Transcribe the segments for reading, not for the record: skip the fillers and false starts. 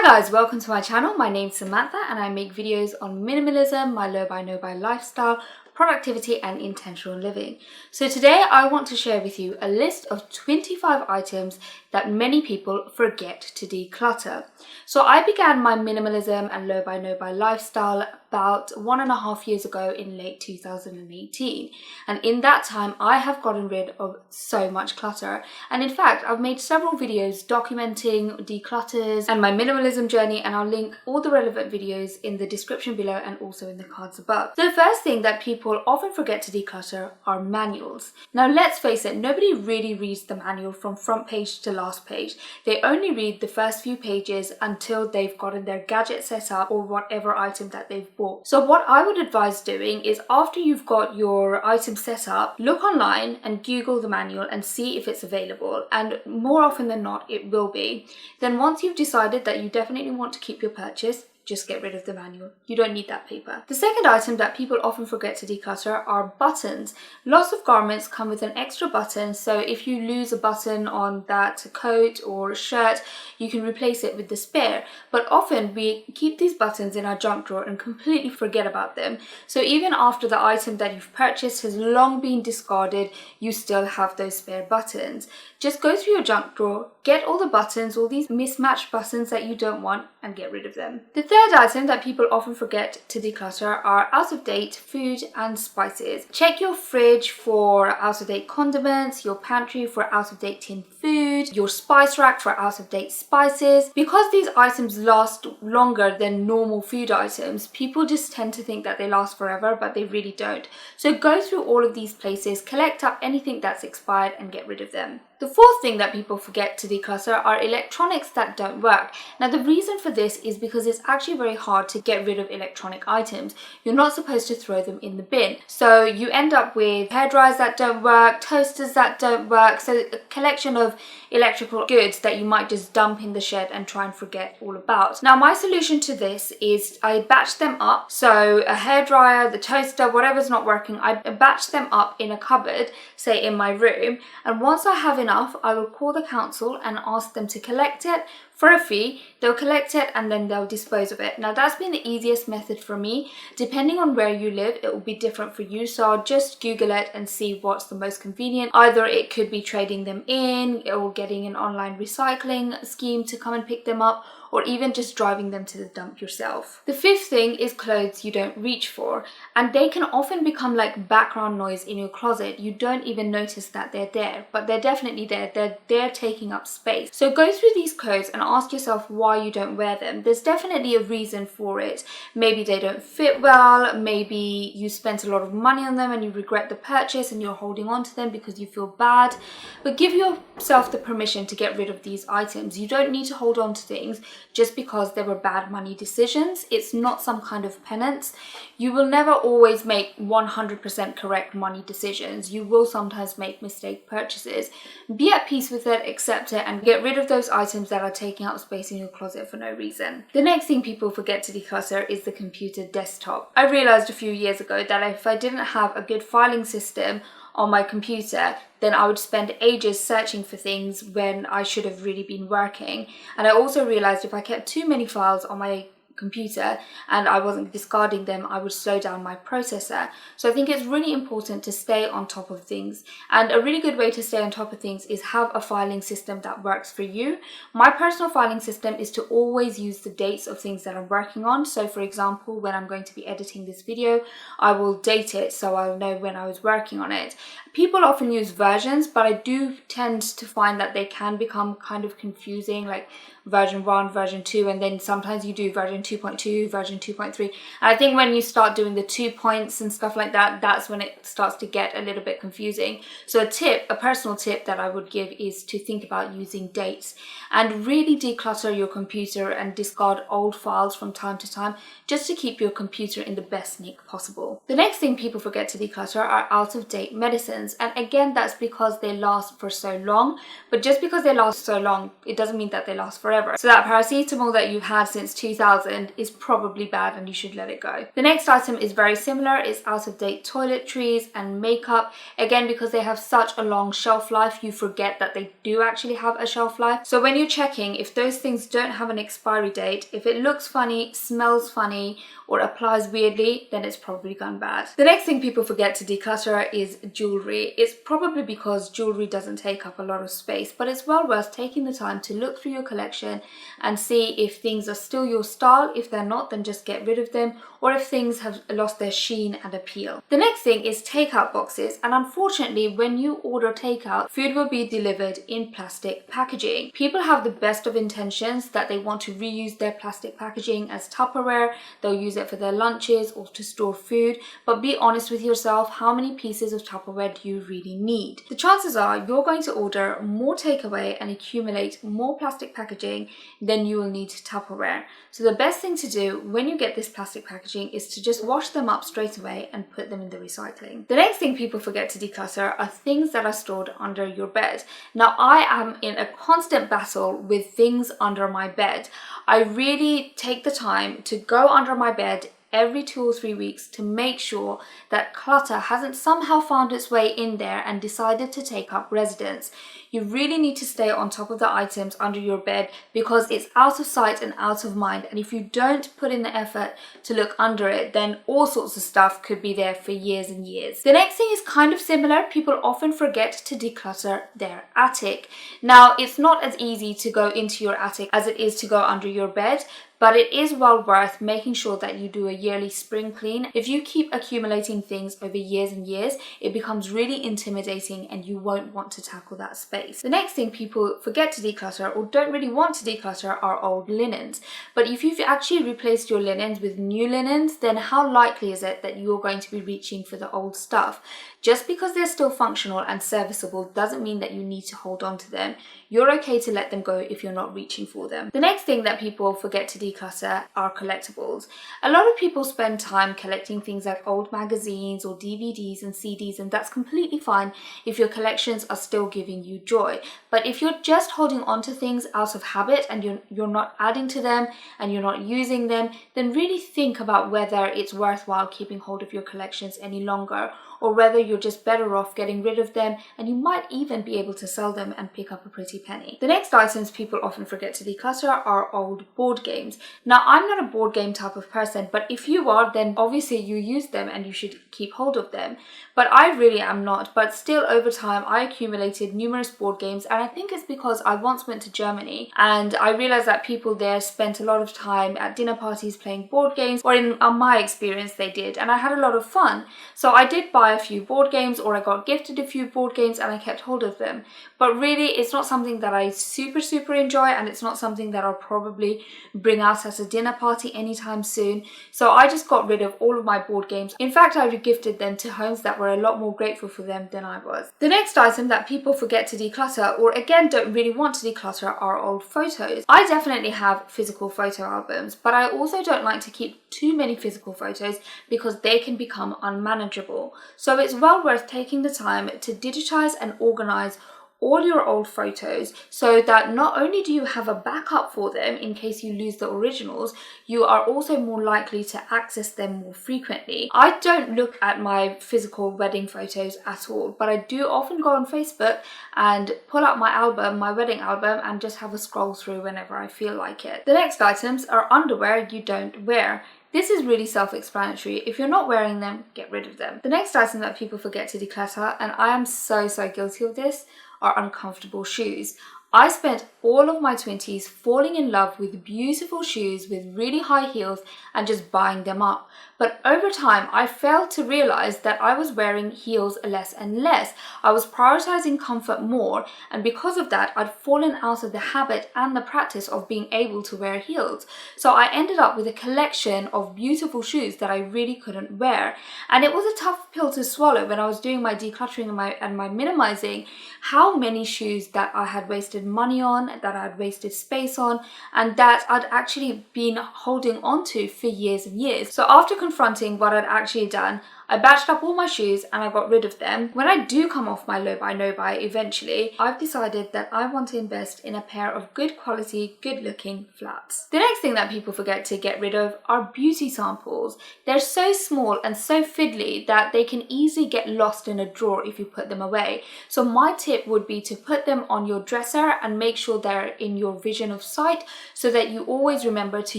Hi guys, welcome to my channel. My name's Samantha and I make videos on minimalism, my low buy no buy lifestyle, productivity and intentional living. So today I want to share with you a list of 25 items that many people forget to declutter. So I began my minimalism and low buy no buy lifestyle about 1.5 years ago in late 2018, and in that time I have gotten rid of so much clutter, and in fact I've made several videos documenting declutters and my minimalism journey, and I'll link all the relevant videos in the description below and also in the cards above. So the first thing that people often forget to declutter are manuals. Now let's face it, nobody really reads the manual from front page to last page. They only read the first few pages until they've gotten their gadget set up or whatever item that they've bought. So what I would advise doing is, after you've got your item set up, look online and Google the manual and see if it's available, and more often than not it will be. Then once you've decided that you definitely want to keep your purchase, just get rid of the manual. You don't need that paper. The second item that people often forget to declutter are buttons. Lots of garments come with an extra button, so if you lose a button on that coat or shirt, you can replace it with the spare. But often we keep these buttons in our junk drawer and completely forget about them. So even after the item that you've purchased has long been discarded, you still have those spare buttons. Just go through your junk drawer, get all the buttons, all these mismatched buttons that you don't want, and get rid of them. The third item that people often forget to declutter are out-of-date food and spices. Check your fridge for out-of-date condiments, your pantry for out-of-date tin food, your spice rack for out-of-date spices. Because these items last longer than normal food items, people just tend to think that they last forever, but they really don't. So go through all of these places, collect up anything that's expired and get rid of them. The fourth thing that people forget to declutter are electronics that don't work. Now the reason for this is because it's actually very hard to get rid of electronic items. You're not supposed to throw them in the bin. So you end up with hairdryers that don't work, toasters that don't work, so a collection of electrical goods that you might just dump in the shed and try and forget all about. Now my solution to this is I batch them up. So a hairdryer, the toaster, whatever's not working, I batch them up in a cupboard, say in my room, and once I have enough, I will call the council and ask them to collect it for a fee. They'll collect it and then they'll dispose of it. Now that's been the easiest method for me. Depending on where you live, it will be different for you, so I'll just Google it and see what's the most convenient. Either it could be trading them in or getting an online recycling scheme to come and pick them up, or even just driving them to the dump yourself. The fifth thing is clothes you don't reach for, and they can often become like background noise in your closet. You don't even notice that they're there, but they're definitely there. They're taking up space. So go through these clothes and ask yourself why you don't wear them. There's definitely a reason for it. Maybe they don't fit well, maybe you spent a lot of money on them and you regret the purchase and you're holding on to them because you feel bad. But give yourself the permission to get rid of these items. You don't need to hold on to things just because they were bad money decisions. It's not some kind of penance. You will never always make 100% correct money decisions. You will sometimes make mistake purchases. Be at peace with it, accept it, and get rid of those items that are taking up space in your closet for no reason. The next thing people forget to declutter is the computer desktop. I realized a few years ago that if I didn't have a good filing system on my computer, then I would spend ages searching for things when I should have really been working. And I also realized if I kept too many files on my computer and I wasn't discarding them, I would slow down my processor. So I think it's really important to stay on top of things, and a really good way to stay on top of things is have a filing system that works for you. My personal filing system is to always use the dates of things that I'm working on. So for example, when I'm going to be editing this video, I will date it so I'll know when I was working on it. People often use versions, but I do tend to find that they can become kind of confusing, like version 1, version 2, and then sometimes you do version 2.2, version 2.3. And I think when you start doing the 2 points and stuff like that, that's when it starts to get a little bit confusing. So a personal tip that I would give is to think about using dates and really declutter your computer and discard old files from time to time, just to keep your computer in the best nick possible. The next thing people forget to declutter are out-of-date medicines, and again that's because they last for so long. But just because they last so long, it doesn't mean that they last forever. whatever. So that paracetamol that you've had since 2000 is probably bad and you should let it go. The next item is very similar. It's out of date toiletries and makeup. Again, because they have such a long shelf life, you forget that they do actually have a shelf life. So when you're checking, if those things don't have an expiry date, if it looks funny, smells funny, or applies weirdly, then it's probably gone bad. The next thing people forget to declutter is jewellery. It's probably because jewellery doesn't take up a lot of space, but it's well worth taking the time to look through your collection and see if things are still your style. If they're not, then just get rid of them, or if things have lost their sheen and appeal. The next thing is takeout boxes, and unfortunately when you order takeout, food will be delivered in plastic packaging. People have the best of intentions that they want to reuse their plastic packaging as Tupperware. They'll use it for their lunches or to store food, but be honest with yourself, how many pieces of Tupperware do you really need? The chances are you're going to order more takeaway and accumulate more plastic packaging than you will need Tupperware. So the best thing to do when you get this plastic packaging is to just wash them up straight away and put them in the recycling. The next thing people forget to declutter are things that are stored under your bed. Now, I am in a constant battle with things under my bed. I really take the time to go under my bed every 2 or 3 weeks to make sure that clutter hasn't somehow found its way in there and decided to take up residence. You really need to stay on top of the items under your bed because it's out of sight and out of mind, and if you don't put in the effort to look under it, then all sorts of stuff could be there for years and years. The next thing is kind of similar. People often forget to declutter their attic. Now, it's not as easy to go into your attic as it is to go under your bed, but it is well worth making sure that you do a yearly spring clean. If you keep accumulating things over years and years, it becomes really intimidating and you won't want to tackle that space. The next thing people forget to declutter or don't really want to declutter are old linens. But if you've actually replaced your linens with new linens, then how likely is it that you're going to be reaching for the old stuff? Just because they're still functional and serviceable doesn't mean that you need to hold on to them. You're okay to let them go if you're not reaching for them. The next thing that people forget to declutter are collectibles. A lot of people spend time collecting things like old magazines or DVDs and CDs, and that's completely fine if your collections are still giving you joy. But if you're just holding on to things out of habit and you're not adding to them and you're not using them, then really think about whether it's worthwhile keeping hold of your collections any longer, or whether you're just better off getting rid of them, and you might even be able to sell them and pick up a pretty penny. The next items people often forget to declutter are old board games. Now, I'm not a board game type of person, but if you are, then obviously you use them and you should keep hold of them. But I really am not, but still over time I accumulated numerous board games, and I think it's because I once went to Germany and I realized that people there spent a lot of time at dinner parties playing board games, or in my experience they did, and I had a lot of fun. So I did buy a few board games, or I got gifted a few board games and I kept hold of them. But really, it's not something that I super enjoy, and it's not something that I'll probably bring out at a dinner party anytime soon. So I just got rid of all of my board games. In fact, I regifted them to homes that were a lot more grateful for them than I was. The next item that people forget to declutter, or again don't really want to declutter, are old photos. I definitely have physical photo albums, but I also don't like to keep too many physical photos because they can become unmanageable. So it's well worth taking the time to digitize and organize all your old photos so that not only do you have a backup for them in case you lose the originals, you are also more likely to access them more frequently. I don't look at my physical wedding photos at all, but I do often go on Facebook and pull out my album, my wedding album, and just have a scroll through whenever I feel like it. The next items are underwear you don't wear. This is really self-explanatory. If you're not wearing them, get rid of them. The next item that people forget to declutter, and I am so guilty of this, are uncomfortable shoes. I spent all of my 20s falling in love with beautiful shoes with really high heels and just buying them up. But over time, I failed to realize that I was wearing heels less and less. I was prioritizing comfort more, and because of that, I'd fallen out of the habit and the practice of being able to wear heels. So I ended up with a collection of beautiful shoes that I really couldn't wear. And it was a tough pill to swallow when I was doing my decluttering and my minimizing, how many shoes that I had wasted money on, that I had wasted space on, and that I'd actually been holding on to for years and years. So after confronting what I'd actually done, I batched up all my shoes and I got rid of them. When I do come off my low buy, no buy eventually, I've decided that I want to invest in a pair of good quality, good looking flats. The next thing that people forget to get rid of are beauty samples. They're so small and so fiddly that they can easily get lost in a drawer if you put them away. So my tip would be to put them on your dresser and make sure they're in your vision of sight so that you always remember to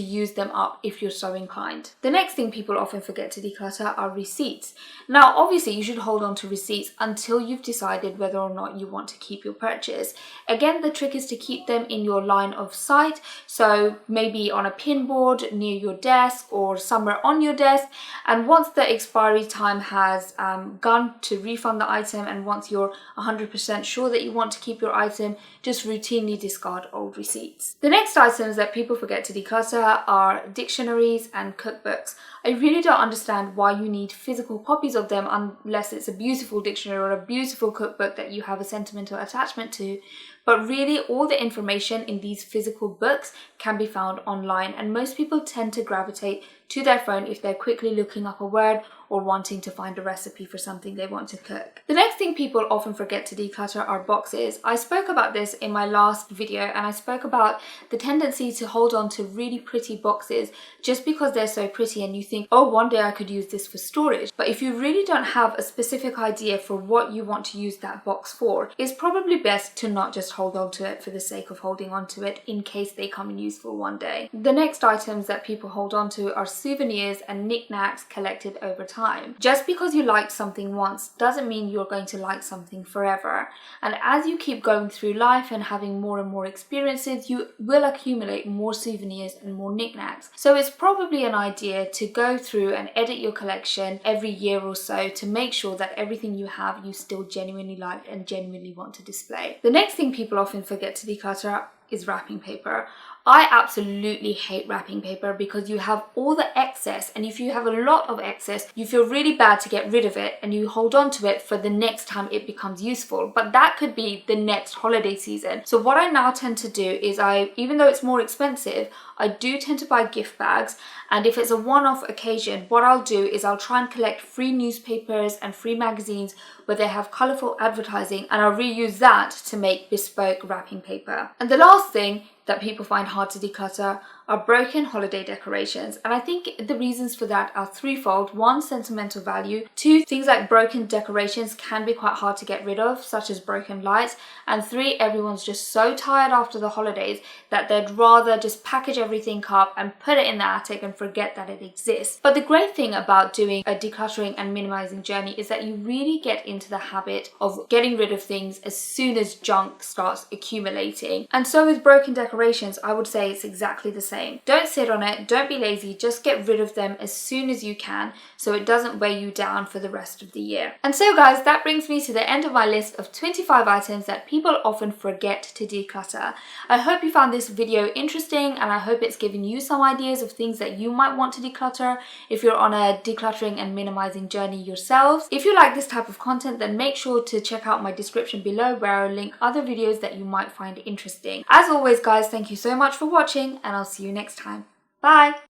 use them up if you're so inclined. The next thing people often forget to declutter are receipts. Now obviously you should hold on to receipts until you've decided whether or not you want to keep your purchase. Again, the trick is to keep them in your line of sight, so maybe on a pin board near your desk or somewhere on your desk, and once the expiry time has gone to refund the item, and once you're 100% sure that you want to keep your item, just routinely discard old receipts. The next items that people forget to declutter are dictionaries and cookbooks. I really don't understand why you need physical copies of them unless it's a beautiful dictionary or a beautiful cookbook that you have a sentimental attachment to. But really, all the information in these physical books can be found online, and most people tend to gravitate to their phone if they're quickly looking up a word or wanting to find a recipe for something they want to cook. The next thing people often forget to declutter are boxes. I spoke about this in my last video, and I spoke about the tendency to hold on to really pretty boxes just because they're so pretty and you think, oh, one day I could use this for storage. But if you really don't have a specific idea for what you want to use that box for, it's probably best to not just hold on to it for the sake of holding on to it in case they come in useful one day. The next items that people hold on to are souvenirs and knick-knacks collected over time. Just because you liked something once doesn't mean you're going to like something forever. And as you keep going through life and having more and more experiences, you will accumulate more souvenirs and more knick-knacks. So it's probably an idea to go through and edit your collection every year or so to make sure that everything you have you still genuinely like and genuinely want to display. The next thing people often forget to declutter is wrapping paper. I absolutely hate wrapping paper because you have all the excess, and if you have a lot of excess, you feel really bad to get rid of it and you hold on to it for the next time it becomes useful. But that could be the next holiday season. So what I now tend to do is even though it's more expensive, I do tend to buy gift bags, and if it's a one-off occasion, what I'll do is I'll try and collect free newspapers and free magazines where they have colourful advertising, and I'll reuse that to make bespoke wrapping paper. And the last thing that people find hard to declutter are broken holiday decorations, and I think the reasons for that are threefold. One, sentimental value. Two, things like broken decorations can be quite hard to get rid of, such as broken lights. And three, everyone's just so tired after the holidays that they'd rather just package everything up and put it in the attic and forget that it exists. But the great thing about doing a decluttering and minimalizing journey is that you really get into the habit of getting rid of things as soon as junk starts accumulating. And so with broken decorations, I would say it's exactly the same. Don't sit on it, don't be lazy, just get rid of them as soon as you can so it doesn't weigh you down for the rest of the year. And so guys, that brings me to the end of my list of 25 items that people often forget to declutter. I hope you found this video interesting, and I hope it's given you some ideas of things that you might want to declutter if you're on a decluttering and minimizing journey yourselves. If you like this type of content, then make sure to check out my description below where I'll link other videos that you might find interesting. As always guys, thank you so much for watching, and I'll see you next time. Bye!